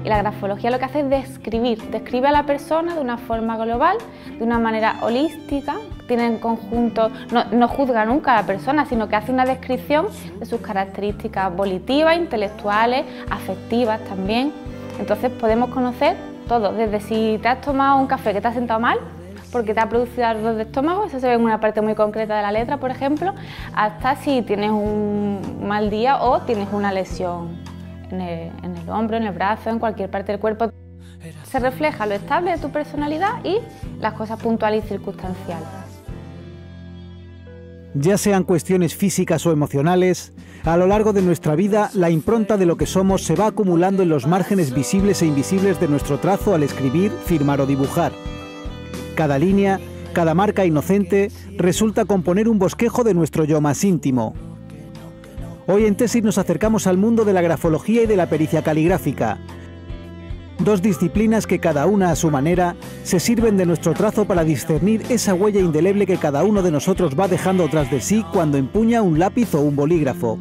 Y la grafología lo que hace es describe a la persona de una forma global, de una manera holística, tiene en conjunto, no juzga nunca a la persona, sino que hace una descripción de sus características volitivas, intelectuales, afectivas también. Entonces podemos conocer todo, desde si te has tomado un café que te ha sentado mal, porque te ha producido ardor de estómago, eso se ve en una parte muy concreta de la letra, por ejemplo, hasta si tienes un mal día o tienes una lesión en el hombro, en el brazo, en cualquier parte del cuerpo. Se refleja lo estable de tu personalidad y las cosas puntuales y circunstanciales. Ya sean cuestiones físicas o emocionales, a lo largo de nuestra vida la impronta de lo que somos se va acumulando en los márgenes visibles e invisibles de nuestro trazo al escribir, firmar o dibujar. Cada línea, cada marca inocente, resulta componer un bosquejo de nuestro yo más íntimo. Hoy en Tesis nos acercamos al mundo de la grafología y de la pericia caligráfica. Dos disciplinas que cada una a su manera se sirven de nuestro trazo para discernir esa huella indeleble que cada uno de nosotros va dejando tras de sí cuando empuña un lápiz o un bolígrafo.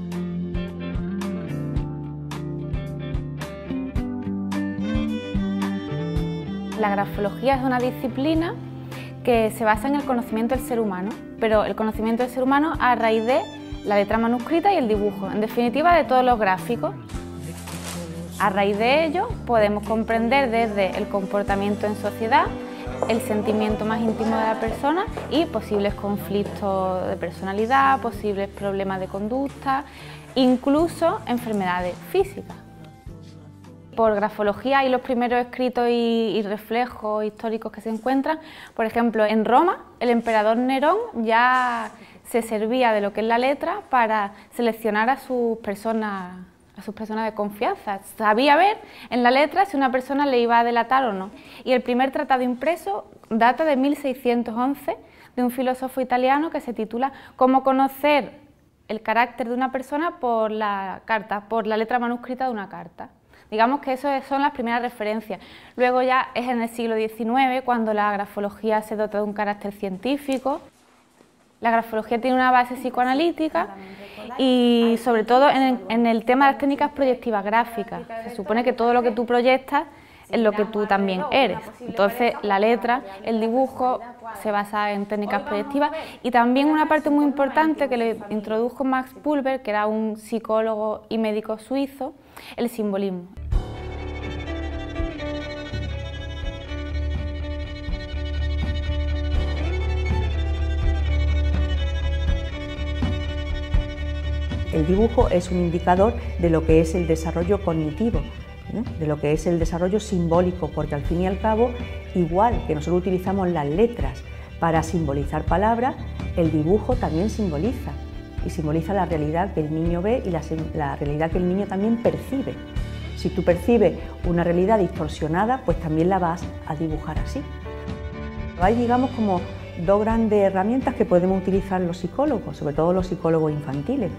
La grafología es una disciplina que se basa en el conocimiento del ser humano, pero el conocimiento del ser humano a raíz de la letra manuscrita y el dibujo, en definitiva de todos los gráficos. A raíz de ello podemos comprender desde el comportamiento en sociedad, el sentimiento más íntimo de la persona y posibles conflictos de personalidad, posibles problemas de conducta, incluso enfermedades físicas. Por grafología hay los primeros escritos y reflejos históricos que se encuentran. Por ejemplo, en Roma, el emperador Nerón ya se servía de lo que es la letra para seleccionar a sus personas de confianza. Sabía ver en la letra si una persona le iba a delatar o no. Y el primer tratado impreso data de 1611 de un filósofo italiano que se titula Cómo conocer el carácter de una persona por la letra manuscrita de una carta. Digamos que esas son las primeras referencias. Luego ya es en el siglo XIX cuando la grafología se dota de un carácter científico. La grafología tiene una base psicoanalítica y sobre todo en el tema de las técnicas proyectivas gráficas. Se supone que todo lo que tú proyectas es lo que tú también eres. Entonces la letra, el dibujo se basa en técnicas proyectivas y también una parte muy importante que le introdujo Max Pulver, que era un psicólogo y médico suizo, el simbolismo. El dibujo es un indicador de lo que es el desarrollo cognitivo, ¿no? De lo que es el desarrollo simbólico, porque al fin y al cabo, igual que nosotros utilizamos las letras para simbolizar palabras, el dibujo también simboliza, y simboliza la realidad que el niño ve y la realidad que el niño también percibe. Si tú percibes una realidad distorsionada, pues también la vas a dibujar así. Hay, digamos, como dos grandes herramientas que podemos utilizar los psicólogos, sobre todo los psicólogos infantiles.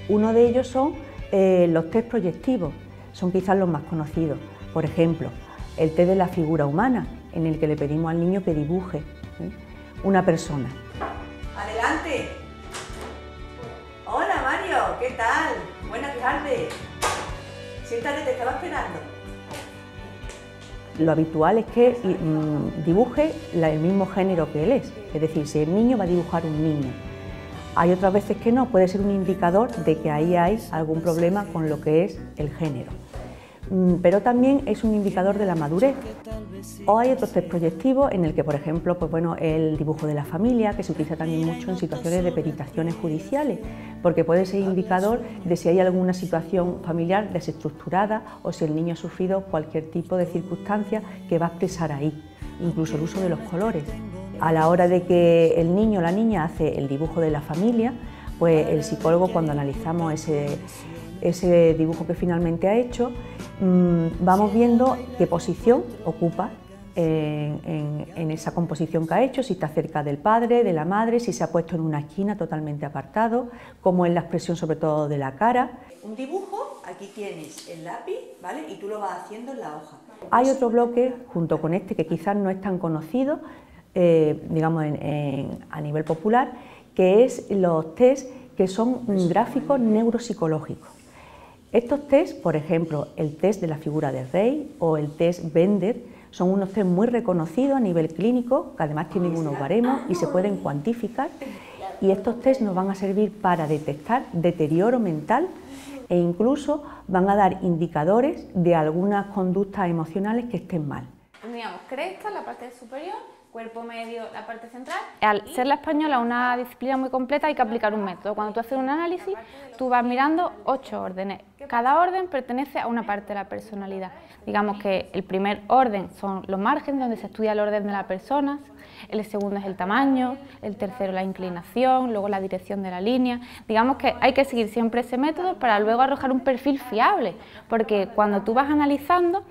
Uno de ellos son los test proyectivos, son quizás los más conocidos. Por ejemplo, el test de la figura humana, en el que le pedimos al niño que dibuje una persona. ¡Adelante! Hola Mario, ¿qué tal? Buenas tardes. Siéntate, te estaba esperando. Lo habitual es que dibuje el mismo género que él es decir, si es niño va a dibujar un niño. Hay otras veces que no, puede ser un indicador de que ahí hay algún problema con lo que es el género. Pero también es un indicador de la madurez. O hay otros test proyectivos en el que, por ejemplo, el dibujo de la familia, que se utiliza también mucho en situaciones de peritaciones judiciales, porque puede ser indicador de si hay alguna situación familiar desestructurada o si el niño ha sufrido cualquier tipo de circunstancia que va a expresar ahí, incluso el uso de los colores. A la hora de que el niño o la niña hace el dibujo de la familia, pues el psicólogo, cuando analizamos ese dibujo que finalmente ha hecho, vamos viendo qué posición ocupa en esa composición que ha hecho, si está cerca del padre, de la madre, si se ha puesto en una esquina totalmente apartado, cómo es la expresión sobre todo de la cara. Un dibujo, aquí tienes el lápiz, ¿vale? Y tú lo vas haciendo en la hoja. Hay otro bloque, junto con este, que quizás no es tan conocido, digamos a nivel popular, que es los test que son gráficos neuropsicológicos. Estos test, por ejemplo, el test de la figura del rey o el test Bender, son unos test muy reconocidos a nivel clínico, que además tienen unos baremos y se pueden cuantificar, y estos test nos van a servir para detectar deterioro mental e incluso van a dar indicadores de algunas conductas emocionales que estén mal. Tendríamos cresta, la parte superior, cuerpo medio, la parte central. Al ser la española una disciplina muy completa hay que aplicar un método. Cuando tú haces un análisis, tú vas mirando 8 órdenes. Cada orden pertenece a una parte de la personalidad. Digamos que el primer orden son los márgenes, donde se estudia el orden de las personas, el segundo es el tamaño, el tercero la inclinación, luego la dirección de la línea. Digamos que hay que seguir siempre ese método para luego arrojar un perfil fiable, porque cuando tú vas analizando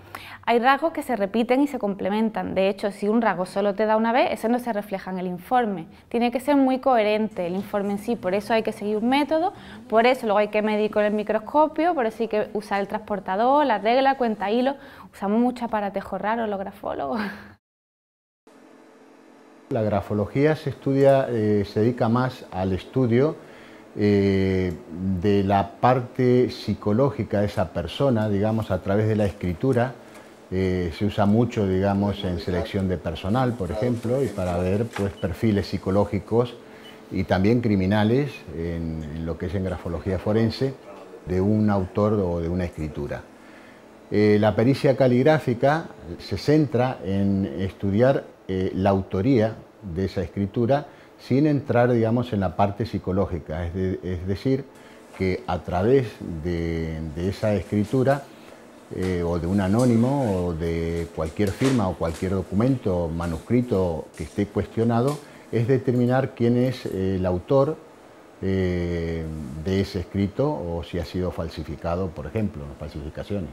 hay rasgos que se repiten y se complementan. De hecho, si un rasgo solo te da una vez, eso no se refleja en el informe. Tiene que ser muy coherente el informe en sí, por eso hay que seguir un método, por eso luego hay que medir con el microscopio, por eso hay que usar el transportador, la regla, cuenta hilo. Usamos mucho aparatejo raro los grafólogos. La grafología se estudia, se dedica más al estudio de la parte psicológica de esa persona, digamos, a través de la escritura. Se usa mucho, digamos, en selección de personal, por ejemplo, y para ver pues, perfiles psicológicos y también criminales en lo que es en grafología forense de un autor o de una escritura. La pericia caligráfica se centra en estudiar la autoría de esa escritura sin entrar, digamos, en la parte psicológica, es decir, que a través de esa escritura o de un anónimo o de cualquier firma o cualquier documento, manuscrito que esté cuestionado, es determinar quién es el autor de ese escrito o si ha sido falsificado, por ejemplo, falsificaciones.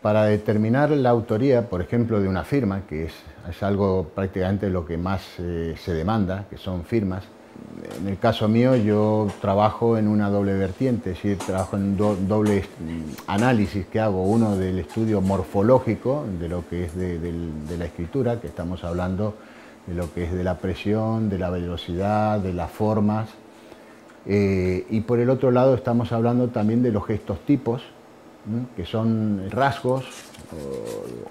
Para determinar la autoría, por ejemplo, de una firma, que es algo prácticamente lo que más se demanda, que son firmas. En el caso mío yo trabajo en una doble vertiente, es decir, trabajo en doble análisis que hago, uno del estudio morfológico de lo que es de la escritura, que estamos hablando de lo que es de la presión, de la velocidad, de las formas, y por el otro lado estamos hablando también de los gestos tipos, que son rasgos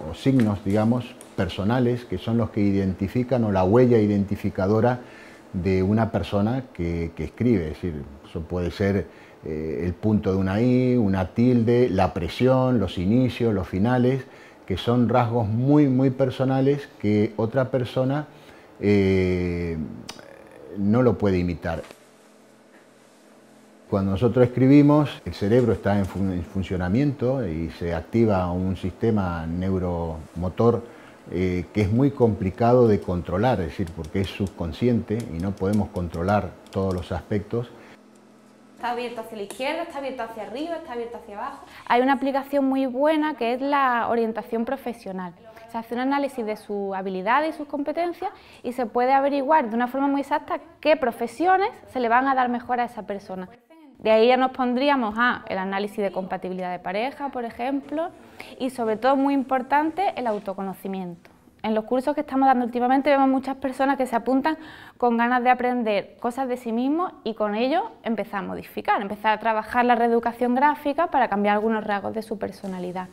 o signos, digamos, personales, que son los que identifican o la huella identificadora de una persona que escribe. Es decir, eso puede ser el punto de una I, una tilde, la presión, los inicios, los finales, que son rasgos muy personales que otra persona no lo puede imitar. Cuando nosotros escribimos, el cerebro está en funcionamiento y se activa un sistema neuromotor que es muy complicado de controlar, es decir, porque es subconsciente y no podemos controlar todos los aspectos. Está abierto hacia la izquierda, está abierto hacia arriba, está abierto hacia abajo. Hay una aplicación muy buena que es la orientación profesional. Se hace un análisis de sus habilidades y sus competencias y se puede averiguar de una forma muy exacta qué profesiones se le van a dar mejor a esa persona. De ahí ya nos pondríamos el análisis de compatibilidad de pareja, por ejemplo, y sobre todo, muy importante, el autoconocimiento. En los cursos que estamos dando últimamente vemos muchas personas que se apuntan con ganas de aprender cosas de sí mismos y con ello empezar a modificar, empezar a trabajar la reeducación gráfica para cambiar algunos rasgos de su personalidad.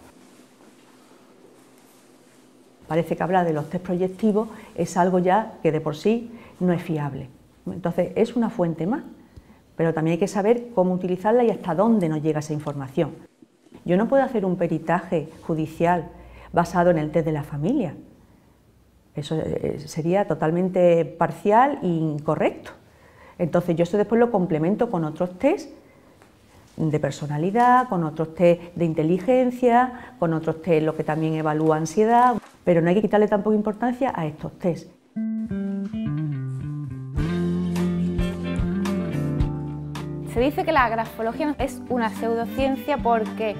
Parece que hablar de los test proyectivos es algo ya que de por sí no es fiable. Entonces es una fuente más, pero también hay que saber cómo utilizarla y hasta dónde nos llega esa información. Yo no puedo hacer un peritaje judicial basado en el test de la familia. Eso sería totalmente parcial e incorrecto. Entonces yo eso después lo complemento con otros test de personalidad, con otros test de inteligencia, con otros test lo que también evalúa ansiedad, pero no hay que quitarle tampoco importancia a estos test. Se dice que la grafología es una pseudociencia porque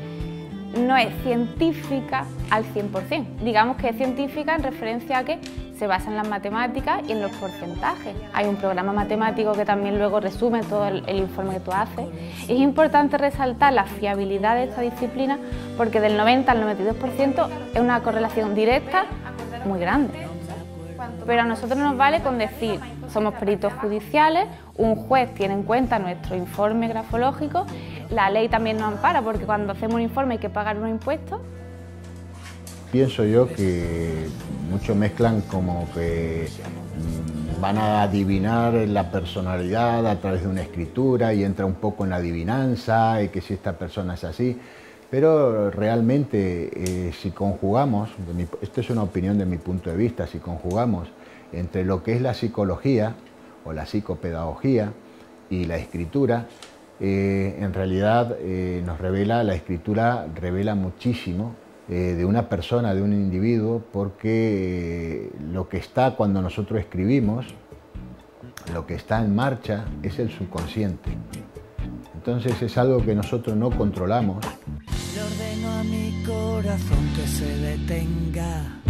no es científica al 100%. Digamos que es científica en referencia a que se basa en las matemáticas y en los porcentajes. Hay un programa matemático que también luego resume todo el informe que tú haces. Es importante resaltar la fiabilidad de esta disciplina porque del 90 al 92% es una correlación directa muy grande. Pero a nosotros nos vale con decir, somos peritos judiciales, un juez tiene en cuenta nuestro informe grafológico La ley también nos ampara porque cuando hacemos un informe hay que pagar unos impuestos. Pienso yo que muchos mezclan como que van a adivinar la personalidad a través de una escritura y entra un poco en la adivinanza y que si esta persona es así, pero realmente si conjugamos, esto es una opinión de mi punto de vista, si conjugamos entre lo que es la psicología o la psicopedagogía y la escritura, en realidad nos revela, la escritura revela muchísimo de una persona, de un individuo, porque lo que está cuando nosotros escribimos, lo que está en marcha es el subconsciente. Entonces es algo que nosotros no controlamos. Le ordeno a mi corazón que se detenga.